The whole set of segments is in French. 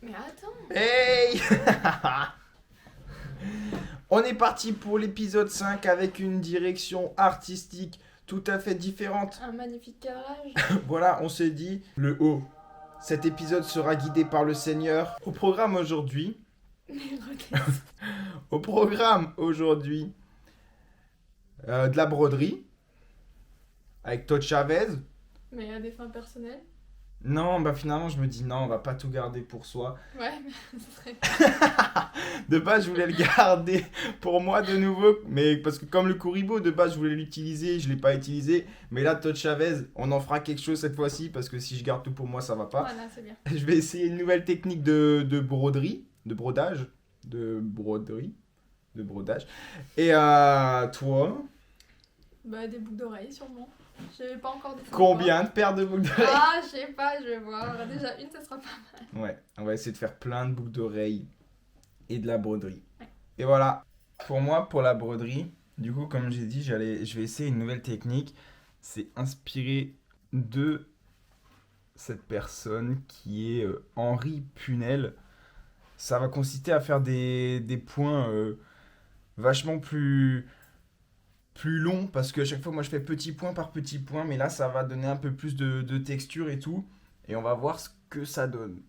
Mais attends. Hey. On est parti pour l'épisode 5 avec une direction artistique tout à fait différente. Un magnifique carrelage. Voilà, on s'est dit, le haut. Cet épisode sera guidé par le Seigneur. Au programme aujourd'hui, de la broderie avec Todd Chavez. Mais à des fins personnelles. Non, bah finalement je me dis non, on va pas tout garder pour soi. Ouais, mais ce serait... De base je voulais le garder pour moi de nouveau, mais parce que comme le Kuribo de base je voulais l'utiliser, je l'ai pas utilisé. Mais là Todd Chavez, on en fera quelque chose cette fois-ci parce que si je garde tout pour moi ça va pas. Voilà, c'est bien. Je vais essayer une nouvelle technique de broderie, de brodage, de brodage. Et toi, Bah, des boucles d'oreilles, sûrement. Je pas encore décidé. combien de paires de boucles d'oreilles? Ah, je sais pas, je vais voir. Déjà, une, ça sera pas mal. Ouais, on va essayer de faire plein de boucles d'oreilles et de la broderie. Ouais. Et voilà, pour moi, pour la broderie, du coup, comme j'ai dit, je vais essayer une nouvelle technique. C'est inspiré de cette personne qui est Henri Punel. Ça va consister à faire des points vachement plus longs parce que à chaque fois, moi, je fais petit point par petit point, mais là, ça va donner un peu plus de texture et tout. Et on va voir ce que ça donne.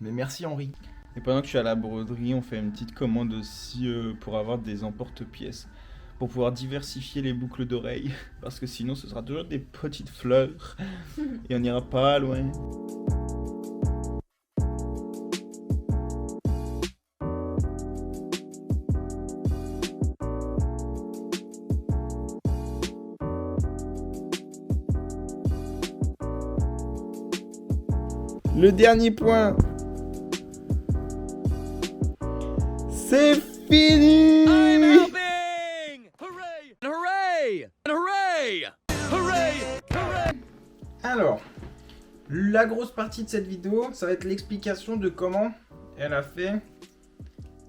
Mais merci Henri. Et pendant que je suis à la broderie, on fait une petite commande aussi pour avoir des emporte-pièces. Pour pouvoir diversifier les boucles d'oreilles. Parce que sinon, ce sera toujours des petites fleurs. Et on n'ira pas loin. Le dernier point. C'est fini. I'm helping! Hooray! Hooray! Hooray! Hooray! Hooray! Alors, la grosse partie de cette vidéo, ça va être l'explication de comment elle a fait.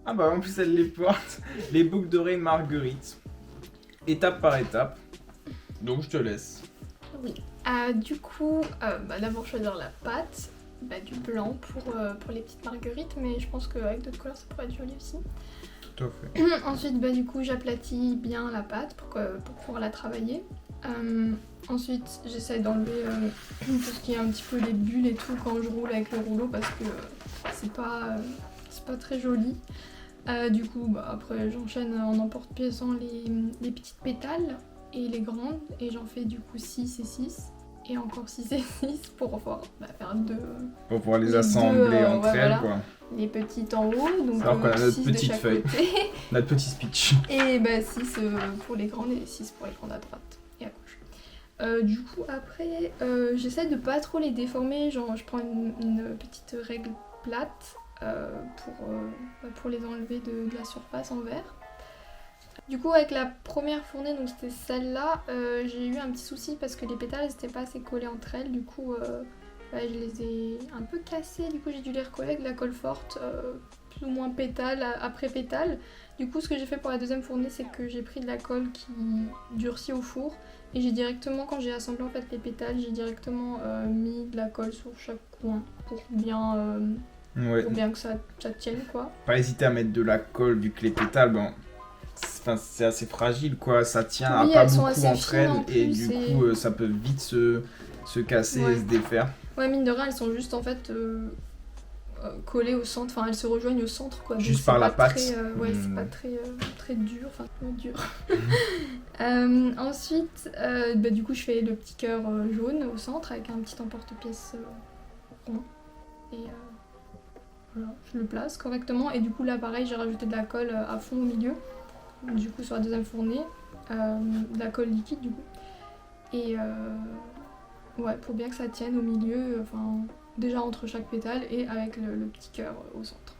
Ah bah en plus elle les porte. Les boucles d'oreilles Marguerite. Étape par étape. Donc je te laisse. Oui. Du coup, d'abord choisir la pâte. Du blanc pour les petites marguerites, mais je pense qu'avec d'autres couleurs ça pourrait être joli aussi. Tout à fait. Ensuite, du coup, j'aplatis bien la pâte pour pouvoir la travailler. Ensuite, j'essaie d'enlever tout ce qui est un petit peu les bulles et tout quand je roule avec le rouleau parce que c'est pas très joli. Du coup, après, j'enchaîne en emporte-pièce les petites pétales et les grandes et j'en fais du coup 6 et 6. Et encore 6 et 6 pour pouvoir faire deux. Pour pouvoir les Les assembler deux, entre elles voilà. quoi. Les petites en haut, donc Alors qu'on a notre 6 de petite chaque feuille. côté. Notre petit speech. Et 6 pour les grandes et 6 pour les grandes à droite et à gauche. Du coup, après, j'essaie de pas trop les déformer. Genre, je prends une petite règle plate pour les enlever de la surface en verre. Du coup, avec la première fournée, donc c'était celle-là, j'ai eu un petit souci parce que les pétales n'étaient pas assez collés entre elles. Du coup, je les ai un peu cassés. Du coup, j'ai dû les recoller avec de la colle forte, plus ou moins pétale après pétale. Du coup, ce que j'ai fait pour la deuxième fournée, c'est que j'ai pris de la colle qui durcit au four. Et j'ai directement, quand j'ai assemblé en fait les pétales, j'ai directement mis de la colle sur chaque coin pour bien, Ouais. pour bien que ça tienne, quoi. Pas hésiter à mettre de la colle vu que les pétales, bon, c'est assez fragile quoi, ça tient Oui, à pas elles sont beaucoup assez entre fines elles en et plus, du et- coup ça peut vite se casser Ouais. et se défaire. Ouais, mine de rien, elles sont juste en fait collées au centre, enfin elles se rejoignent au centre quoi. Donc Juste c'est par la pas pâte. très, ouais, c'est Mm. pas très dur, enfin dur. Ensuite, du coup, je fais le petit cœur jaune au centre avec un petit emporte-pièce rond. Et voilà, je le place correctement. Et du coup, là, pareil, j'ai rajouté de la colle à fond au milieu. Du coup, sur la deuxième fournée, de la colle liquide du coup. Et ouais, pour bien que ça tienne au milieu, déjà entre chaque pétale et avec le petit cœur au centre.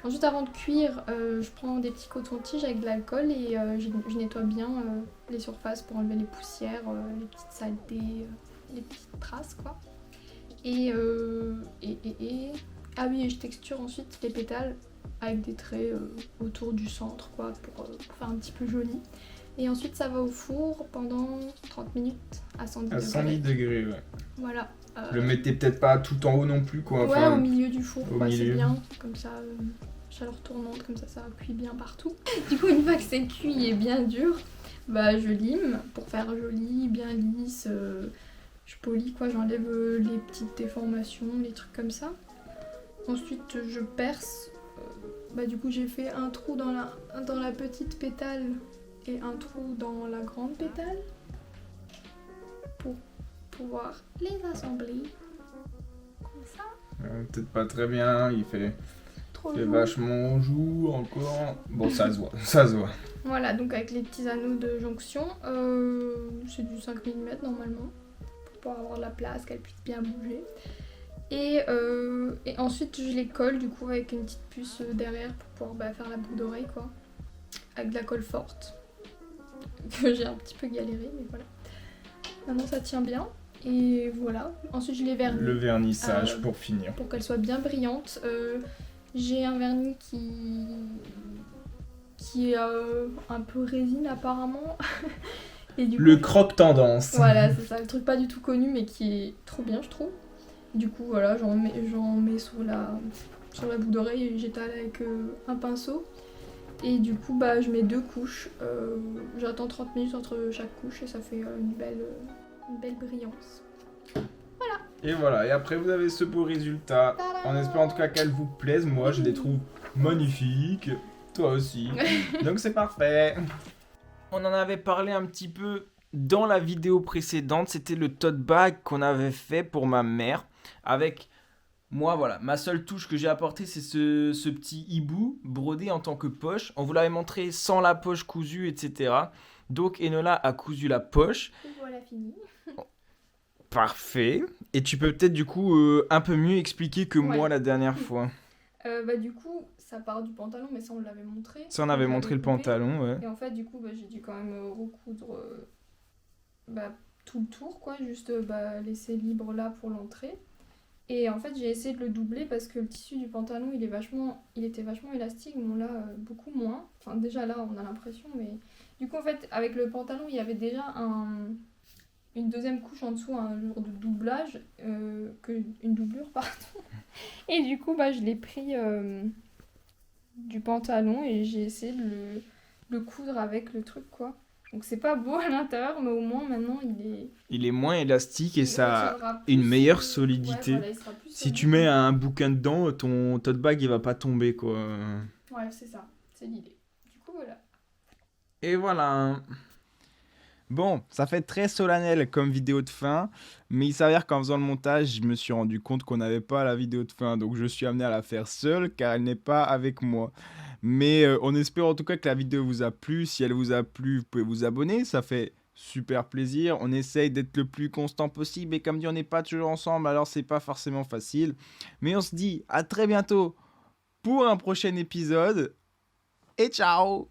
Ensuite, avant de cuire, je prends des petits cotons-tiges avec de l'alcool et je nettoie bien les surfaces pour enlever les poussières, les petites saletés, les petites traces quoi. Ah oui, et je texture ensuite les pétales avec des traits autour du centre quoi, pour faire un petit peu joli. Et ensuite ça va au four pendant 30 minutes à 110 À 110 degrés, ouais. Voilà. Le mettez peut-être pas tout en haut non plus, quoi. Ouais, Enfin, au milieu du four, au quoi, c'est milieu. bien. Comme ça, chaleur tournante, comme ça cuit bien partout. Du coup, une fois que c'est cuit et bien dur, bah je lime pour faire joli, bien lisse. Je polis, quoi, j'enlève les petites déformations, les trucs comme ça. Ensuite, je perce. Bah du coup, j'ai fait un trou dans la petite pétale et un trou dans la grande pétale pour pouvoir les assembler. Comme ça. Peut-être pas très bien, il fait Trop fait joli. vachement jour encore. Bon, ça se voit, ça se voit. Voilà, donc avec les petits anneaux de jonction, c'est du 5 mm normalement, pour pouvoir avoir de la place, qu'elle puisse bien bouger. Et ensuite je les colle du coup avec une petite puce derrière pour pouvoir faire la boucle d'oreille, quoi. Avec de la colle forte, que j'ai un petit peu galéré, mais voilà. Maintenant ça tient bien, et voilà. Ensuite je les vernis. Le vernissage pour finir. Pour qu'elle soit bien brillante. J'ai un vernis qui est un peu résine apparemment. Et du Le coup, croque tendance. voilà, c'est ça, le truc pas du tout connu mais qui est trop bien, je trouve. Du coup, voilà, j'en mets sur la boucle d'oreille et j'étale avec un pinceau. Et du coup, bah, je mets 2 couches. J'attends 30 minutes entre chaque couche et ça fait une belle brillance. Et voilà, et après vous avez ce beau résultat. En espérant en tout cas qu'elle vous plaise. Moi je les trouve magnifiques. Toi aussi. Donc c'est parfait. On en avait parlé un petit peu dans la vidéo précédente. C'était le tote bag qu'on avait fait pour ma mère. Avec moi, voilà, ma seule touche que j'ai apportée, c'est ce petit hibou brodé en tant que poche. On vous l'avait montré sans la poche cousue, etc. Donc Enola a cousu la poche. Et voilà, fini. Parfait. Et tu peux peut-être du coup un peu mieux expliquer que moi Ouais. la dernière fois. Bah, du coup, ça part du pantalon, mais ça on l'avait montré. Ça on avait On montré le coupé. pantalon, ouais. Et en fait, du coup, j'ai dû quand même recoudre tout le tour, quoi. Juste laisser libre là pour l'entrée. Et en fait, j'ai essayé de le doubler parce que le tissu du pantalon, il était vachement élastique. Bon, là, beaucoup moins. Enfin, déjà là, on a l'impression, mais du coup, en fait, avec le pantalon, il y avait déjà une deuxième couche en dessous, un genre de doublage, une doublure, pardon. Et du coup, je l'ai pris du pantalon et j'ai essayé de le coudre avec le truc, quoi. Donc c'est pas beau à l'intérieur, mais au moins maintenant Il est moins élastique et ça retiendra a une plus, meilleure ouais, solidité. voilà, il sera plus Si solide. tu mets un bouquin dedans, ton tote bag il va pas tomber quoi. Ouais, c'est ça, c'est l'idée. Du coup, voilà. Et voilà. Bon, ça fait très solennel comme vidéo de fin, mais il s'avère qu'en faisant le montage, je me suis rendu compte qu'on n'avait pas la vidéo de fin, donc je suis amené à la faire seule car elle n'est pas avec moi. Mais on espère en tout cas que la vidéo vous a plu. Si elle vous a plu, vous pouvez vous abonner, ça fait super plaisir. On essaye d'être le plus constant possible et comme dit, on n'est pas toujours ensemble, alors c'est pas forcément facile. Mais on se dit à très bientôt pour un prochain épisode et ciao!